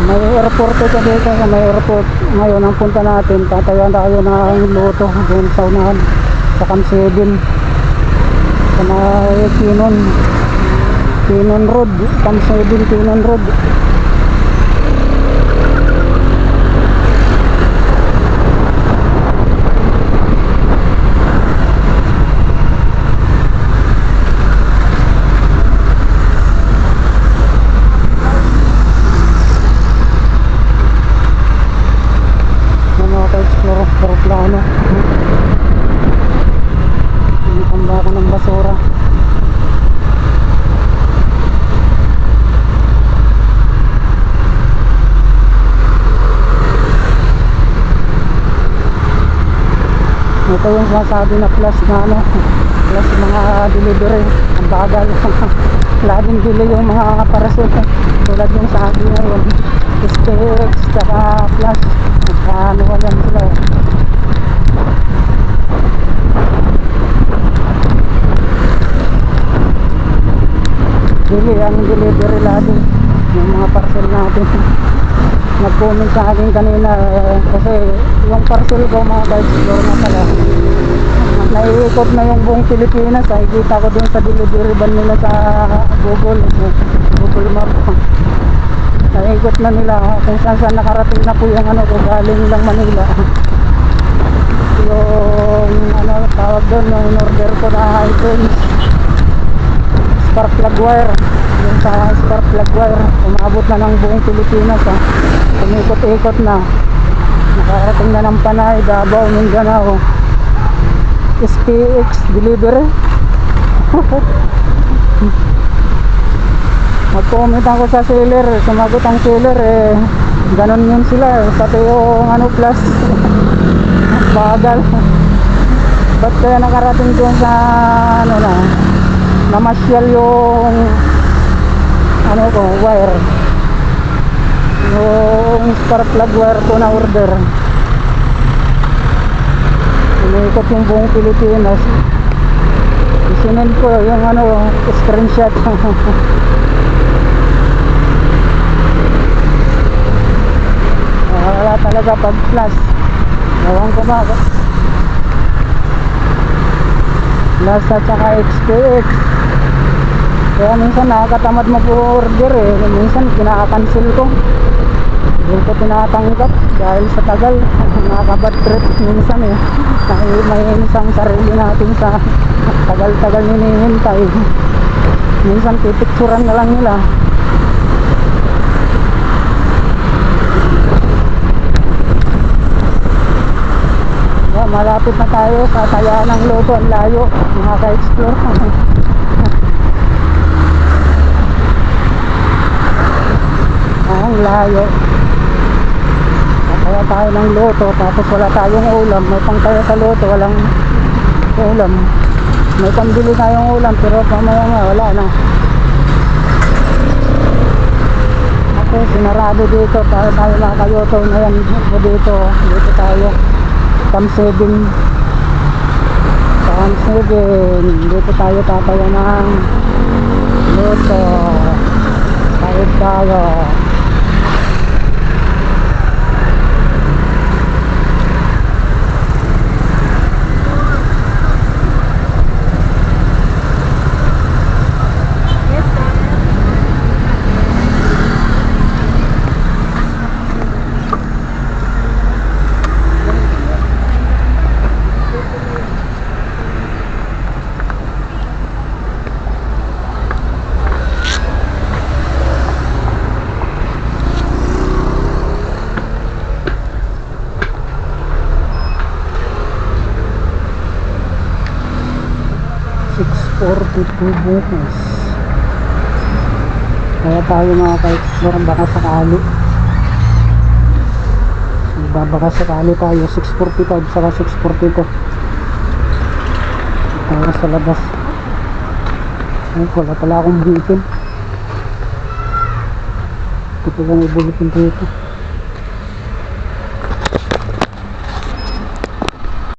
May airport ito dito, may airport. Ngayon ang punta natin, tatayan tayo ng luto doon sa unahan sa Camp 7 sa may Kinon Road, Camp 7 Kinon Road. Plano tamba ko ng basura. Ito yung sinasabi na plus na ano, plus mga delivery ang bagal. Laging delay yung mga parcel tulad yung sa akin ngayon SPX tsaka plus ano yan sila. Dili ang delivery lagi yung mga parcel natin. Nag-comment sa akin kanina kasi yung parcel ko mga ka-explore na pala naiikot na yung buong Pilipinas. Nakikita ko dun sa delivery van nila sa Google Map. Naiikot na nila kung saan nakarating na po yung ano ko galing lang Manila. Yung ano tawag doon yung in-order ko na items spark plug wire, yung sa spark plug wire umabot na ng buong Pilipinas umikot-ikot na, nakarating na ng Panay, Davao, Mindanao. SPX delivery. Mag-comment ako sa seller, sumagot ang seller ganon yun sila pati yung ano plus bagal. Ba't kaya nakarating doon sa ano na namasyal yung ano ko wire, yung spark plug wire ko na order umiikot yung buong Pilipinas. Isinend ko yung ano screenshot. Wala talaga pag plus gawang ko ba plus at saka XPX. Kaya minsan nakakatamad mag-order minsan kinaka-cancel ko, hindi ko tinatanggap dahil sa tagal. Nakaka-bad trip minsan may isang sarili natin sa tagal-tagal hinihintay. Minsan pipicturan na lang nila. Malapit na tayo sa Tayaan ng Loto. Ang layo mga ka-explore. Ang layo. Kaya tayo ng Loto tapos wala tayong ulam. May pang tayo sa Loto walang ulam. May pambili tayong ulam pero pamaya nga wala na. Ako sinarado dito tayo nakakayoto na yan dito tayo Camp 7 dito tayo tatayo ng Loto. Kahit tayo 6:42 bukas. Kaya tayo mga ka-explore baka sakali baka sakali tayo 6:45 saka 6:42 tayo sa labas. Ay, wala pala akong bulletin. Ito lang yung bulletin dito.